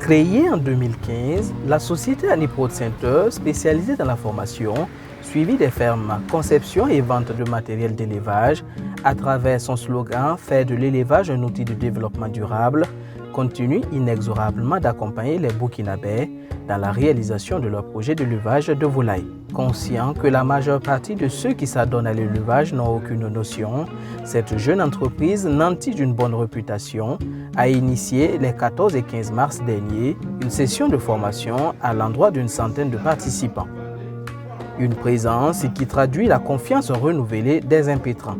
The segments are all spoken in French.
Créée en 2015, la société Aniprod Center, spécialisée dans la formation, suivi des fermes, conception et vente de matériel d'élevage, à travers son slogan « Faire de l'élevage un outil de développement durable », continue inexorablement d'accompagner les Burkinabés dans la réalisation de leur projet d'élevage de volailles. Conscient que la majeure partie de ceux qui s'adonnent à l'élevage n'ont aucune notion, cette jeune entreprise, nantie d'une bonne réputation, a initié les 14 et 15 mars dernier une session de formation à l'endroit d'une centaine de participants. Une présence qui traduit la confiance renouvelée des impétrants.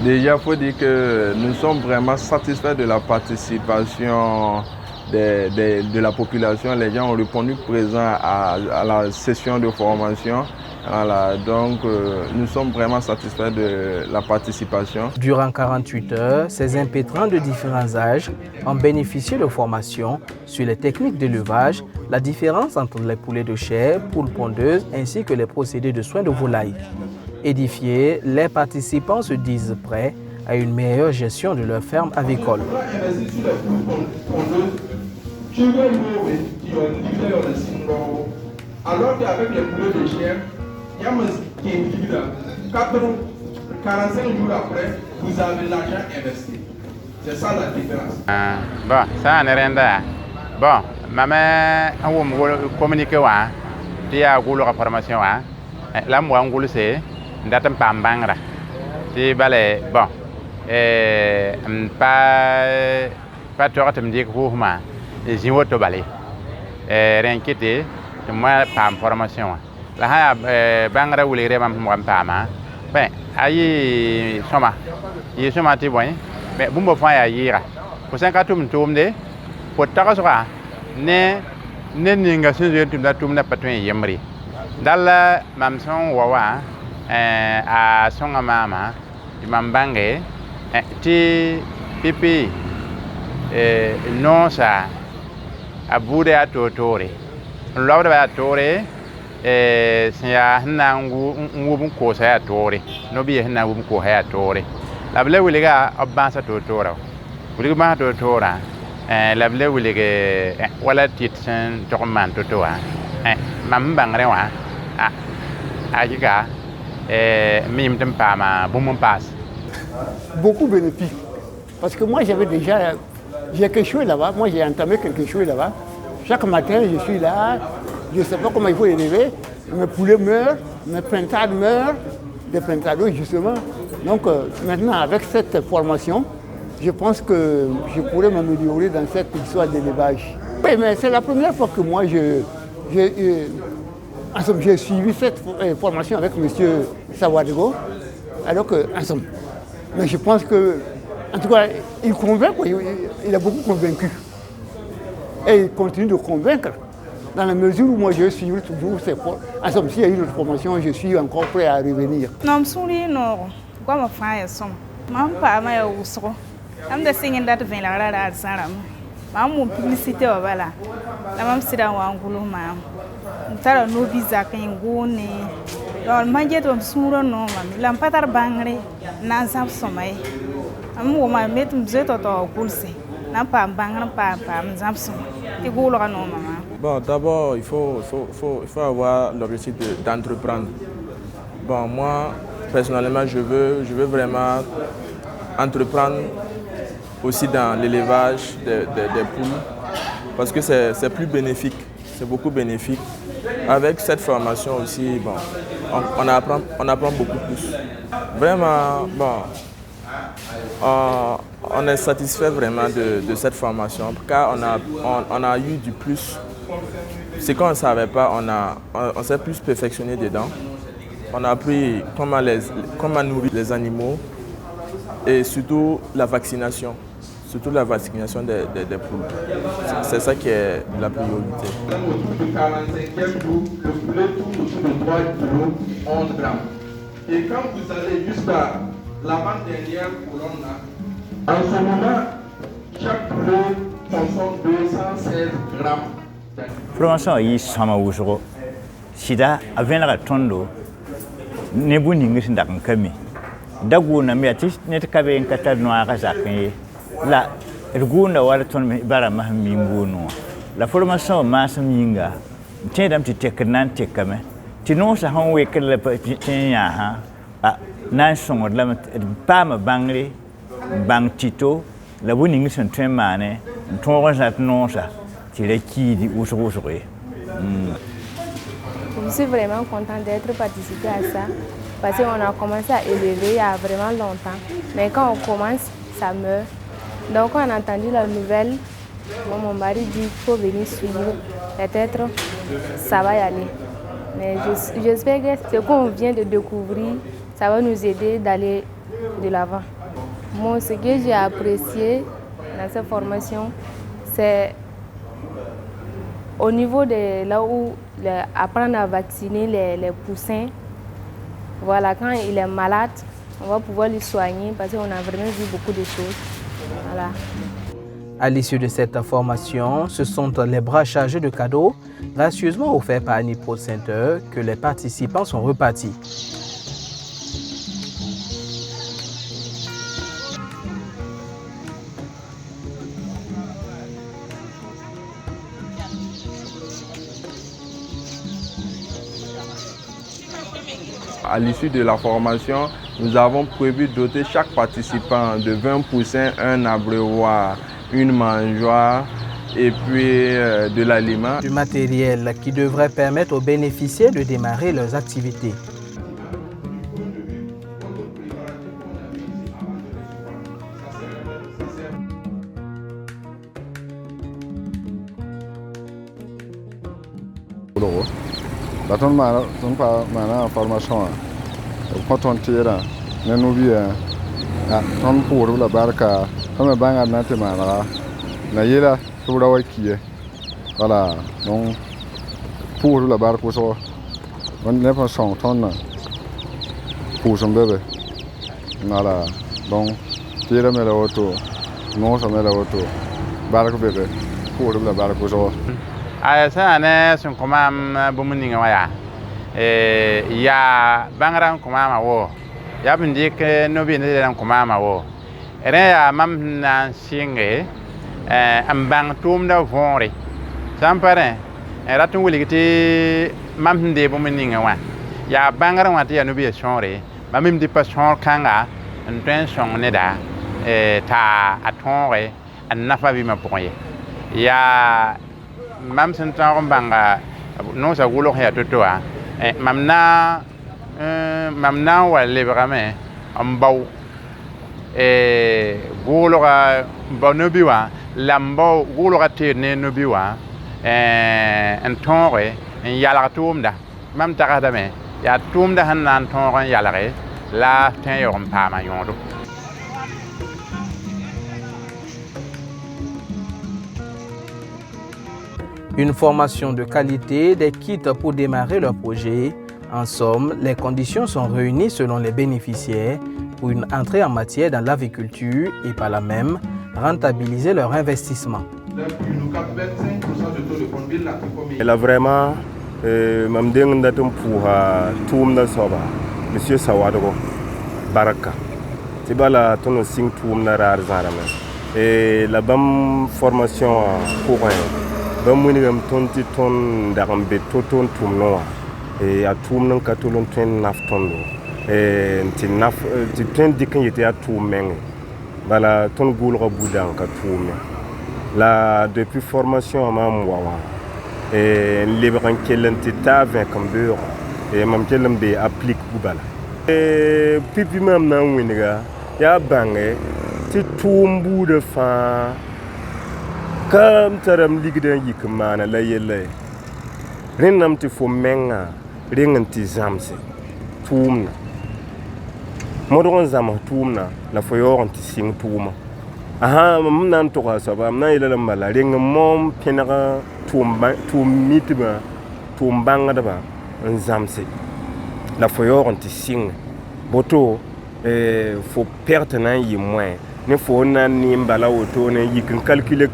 Déjà, il faut dire que nous sommes vraiment satisfaits de la participation de la population. Les gens ont répondu présents à la session de formation. Voilà, donc nous sommes vraiment satisfaits de la participation. Durant 48 heures, ces impétrants de différents âges ont bénéficié de formations sur les techniques d'élevage, la différence entre les poulets de chair, poules pondeuses ainsi que les procédés de soins de volailles. Édifiés, les participants se disent prêts à une meilleure gestion de leur ferme avicole. Alors qu'avec les poulets de chair, il y a qui est 45 jours après, vous avez l'argent investi. C'est ça la différence. Bon, ça n'est rien là. Bon, maman, on va communiquer, il y a une formation. Là, moi, on va le ndatam pam bangra ti balé bon pas toi tu me dis que vous ma j'ai auto balé renkité de moi pam formation la ha bangra wuli re mam mo pama ben ayi soma yi soma ti boy mais bumbo fa ya yira ko 50 tum de ko taka soka ne ninga sinje tum da tum na patwen yemri dalla mam son wawa a songa mama imambange ti pipi non sa abude atotore lawda ba atore sia nangu ngubun ko sa atore no bi hna ngubun ko ha atore lable wiliga abansa totora wiliga ma totora lable wiliga wala titsen toman totoa mambangre wa ajiga beaucoup bénéfiques. Parce que moi, j'ai quelque chose là-bas. Moi, j'ai entamé quelque chose là-bas. Chaque matin, je suis là. Je ne sais pas comment il faut élever. Mes poulets meurent, mes pintades meurent, des pintades justement. Donc maintenant, avec cette formation, je pense que je pourrais m'améliorer dans cette histoire d'élevage. Oui, mais c'est la première fois que moi, j'ai suivi cette formation avec M. Sawadego, alors que, mais je pense que, en tout cas, il convainc, il a beaucoup convaincu. Et il continue de convaincre, dans la mesure où moi je suis toujours ces formations. S'il y a eu une formation, je suis encore prêt à revenir. Non, je suis non, comme faire ça. Je pas mais aussi. Je me suis dit que je vais aller ça. Je publicité voilà. La même sida wa ngulu ma. Tara no visa kan gone. Don manje to suro no ma. Lam patar bangre na zap somay. Amu ma met mzeto to kulse. Na pa bangre pa zap somay. Ti gulu no mama. Bon, d'abord, il faut avoir l'objectif d'entreprendre. Bon, moi, personnellement, je veux vraiment entreprendre aussi dans l'élevage des poules parce que c'est plus bénéfique, c'est beaucoup bénéfique. Avec cette formation aussi, bon, on apprend beaucoup plus. Vraiment, bon, on est satisfait vraiment de cette formation car on a eu du plus. Ce qu'on ne savait pas, on s'est plus perfectionné dedans. On a appris comment nourrir les animaux et surtout la vaccination. Surtout la vaccination des poules. C'est ça qui est la priorité. Autour du 45e jour, le poulet tourne autour de 3 kg, 11 grammes. Et quand vous allez jusqu'à l'avant-dernière colonne là, en ce moment, chaque poulet consomme 216 grammes. Formation yi sama wusugo sida avena ga tondo ne bu ningi sinda kan kami daguna mi ati net ka be kata noa ka zakye la rugunda wala ton bara mahminguno la formation masam yinga tedam ti teknan tekame ti no sa han we kala tinya ha nan songo la pa ma bangri bang tito la winning son tremane ton zat non sa ti le ki di usrousre. Je suis vraiment contente d'être participé à ça parce qu'on a commencé à élever il y a vraiment longtemps. Mais quand on commence, ça meurt. Donc on a entendu la nouvelle, mon mari dit qu'il faut venir suivre. Peut-être ça va y aller. Mais j'espère que ce qu'on vient de découvrir, ça va nous aider d'aller de l'avant. Moi, ce que j'ai apprécié dans cette formation, c'est au niveau de là où apprendre à vacciner les poussins. Voilà, quand il est malade, on va pouvoir le soigner parce qu'on a vraiment vu beaucoup de choses. Voilà. À l'issue de cette formation, ce sont les bras chargés de cadeaux gracieusement offerts par Nipro Center que les participants sont repartis. À l'issue de la formation, nous avons prévu doter chaque participant de 20 poussins, un abreuvoir, une mangeoire et puis de l'aliment. Du matériel qui devrait permettre aux bénéficiaires de démarrer leurs activités. Baton mana formation quand on tire na nubia ton pour la barka comme banga na te mana na yela sura wakiye voilà donc pour la barka so on ne pas son ton pour son bébé voilà donc tire me la auto non ça me la auto barka bébé pour la barka so Asa ne sun kuma bumuninga waya ya bangran kuma ma wo ya bindi ke no bi ne ran kuma ma wo ere ya mam na singe ambang tum da vonre sampare era tun wuli ti mam de bumuninga wa ya bangran wa ti ya no bi sonre mamim di pa son kanga en son ne da ta atonre an nafa bi ma poye ya mam sen tan banga non sa gulo ya totoa mamna wa lebrame ambaw gulo ga bonobiwa lambo gulo ga tene nobiwa en tonre en yala tumda mam takada me ya tumda hanan tonre yala la tan yo pama yondo. Une formation de qualité, des kits pour démarrer leur projet. En somme, les conditions sont réunies selon les bénéficiaires pour une entrée en matière dans l'aviculture et par là même rentabiliser leur investissement. Elle a vraiment m'amdeng pour toum na soba monsieur Sawadego Baraka. C'est pas la ton sing toum na rar zarama. Et la bam formation pour bamwinigam tonti ton dagam be toton tumnoa e atum nan katolon ten naftondo e ti naf ti ten dikan yete atum meng bala ton gulro budan ka tume la depuis formation mam wawa e lebran kelenti ta 20 kambeur e mam kelam be applique bubala e pipi mam nan winiga ya bange ti tumbu de fa kam taram ligdan yikmana la yelle renam ti fo menga rengan ti zamse tumna modon zama tumna la fo yoron ti sing tuma aha mam nan to ka saba mam nan yela mala renga mom penaka mitba tumbanga da ba zamse la fo yoron ti sing boto fo perte nan yi moins ne faut ni mbala auto ne yikin calculer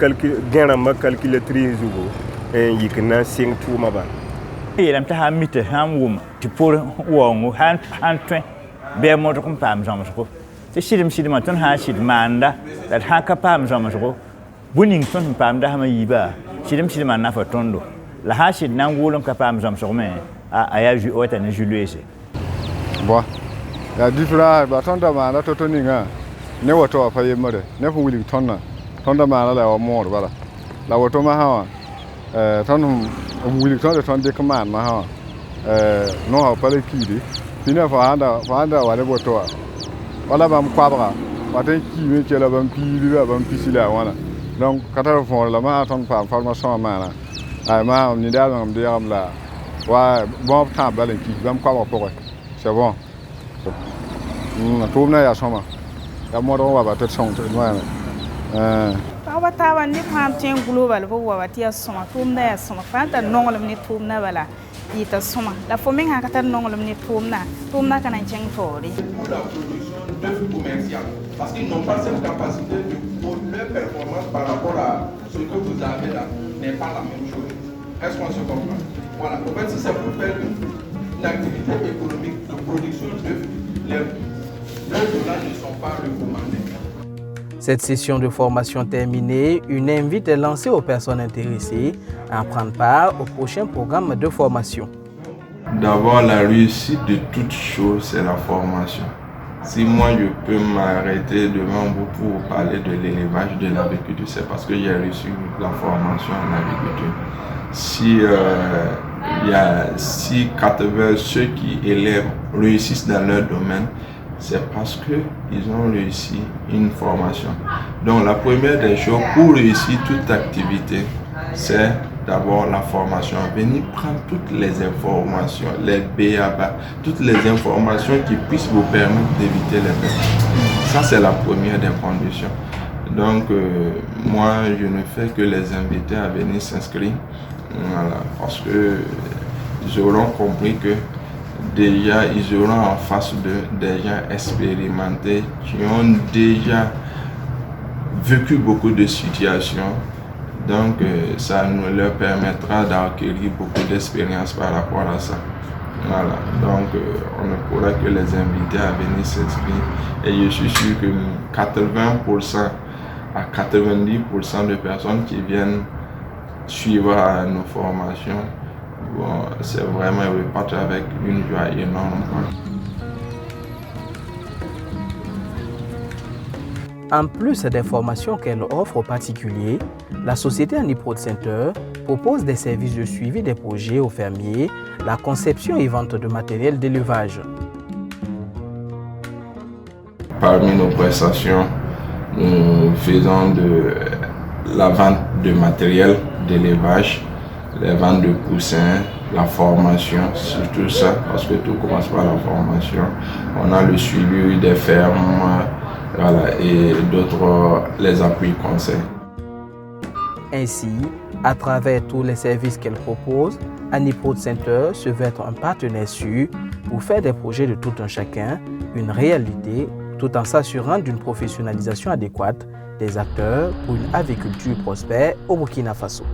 gain ma calculatrice zugo yikin sing tuma ba yelam ta ha mite ham wum ti pour wongu han twen bɛ mo ko pam zãmsgo tɩ sɩdem-sɩdmã tõnd sã n sɩd maanda la d sã ka paam zãmsgo bũ-ning tõnd sẽn paamda sãmã yiibã sɩdem-sɩdmã nafa tõndo la sã n sɩd na n wʋʋlem ka paam zãmsgme a yaa wata ne zu-loeese bɔ yaa difra ba tõnd da maanda to-to ningã ne woto wã pa yembre ne fõ wilg tõnda maana la wa moor bala la woto masã wã tõnd n wilg tõnd tõnd dɩk n maan masã wã noosã pa la kiide pina fo sãn da wa ne woto wã wala bãmb koabga wat n kiime kela bãmb piiri la bãmb pisi la a wãna donc ka tar võor la masã tõnd paam formation wã maana masã nindaal-mengem deegem la wa bõob tãab bala n kis bãmb koabg pʋgẽ c'est bon tʋʋmdã yaa sõma yaa modg n wa ba tɩ d sõng tɩ d wãana pagba taaba ne fãa b tõe n gulba bal b wa ba tɩ yaa sõma tʋʋmdã yaa sõma fãa n tar nonglem ne tʋʋmdã bala tɩ t'a sõma la fo meng sã ka tar nonglem ne tʋʋmdã ka na n kẽng taoore commercial parce qu'ils n'ont pas cette capacité de leur performance par rapport à ce que vous avez là n'est pas la même chose. Est-ce qu'on se comprend? Voilà. En fait, si c'est pour faire une activité économique de production d'œufs, les œufs là ne sont pas recommandés. Cette session de formation terminée, une invite est lancée aux personnes intéressées à prendre part au prochain programme de formation. D'abord, la réussite de toute chose, c'est la formation. Si moi je peux m'arrêter devant vous pour parler de l'élevage, de l'agriculture, c'est parce que j'ai reçu la formation en agriculture. Si 80 ceux qui élèvent réussissent dans leur domaine, c'est parce qu'ils ont réussi une formation. Donc la première des choses pour réussir toute activité, c'est d'abord la formation. Venez prendre toutes les informations, les BABA, toutes les informations qui puissent vous permettre d'éviter les pertes. Ça, c'est la première des conditions. Donc, moi, je ne fais que les inviter à venir s'inscrire. Voilà, parce qu'ils auront compris que déjà, ils auront en face d'eux des gens expérimentés qui ont déjà vécu beaucoup de situations. Donc, ça nous leur permettra d'acquérir beaucoup d'expérience par rapport à ça. Voilà. Donc, on ne pourra que les inviter à venir s'inscrire. Et je suis sûr que 80% à 90% de personnes qui viennent suivre nos formations, bon, c'est vraiment repartir avec une joie énorme. En plus des formations qu'elle offre aux particuliers, la société Aniprod Center propose des services de suivi des projets aux fermiers, la conception et vente de matériel d'élevage. Parmi nos prestations, nous faisons de la vente de matériel d'élevage, les ventes de poussins, la formation, surtout ça, parce que tout commence par la formation. On a le suivi des fermes, voilà, et d'autres, les appuis conseils. Ainsi, à travers tous les services qu'elle propose, Aniprod Center se veut être un partenaire sûr pour faire des projets de tout un chacun une réalité, tout en s'assurant d'une professionnalisation adéquate des acteurs pour une agriculture prospère au Burkina Faso.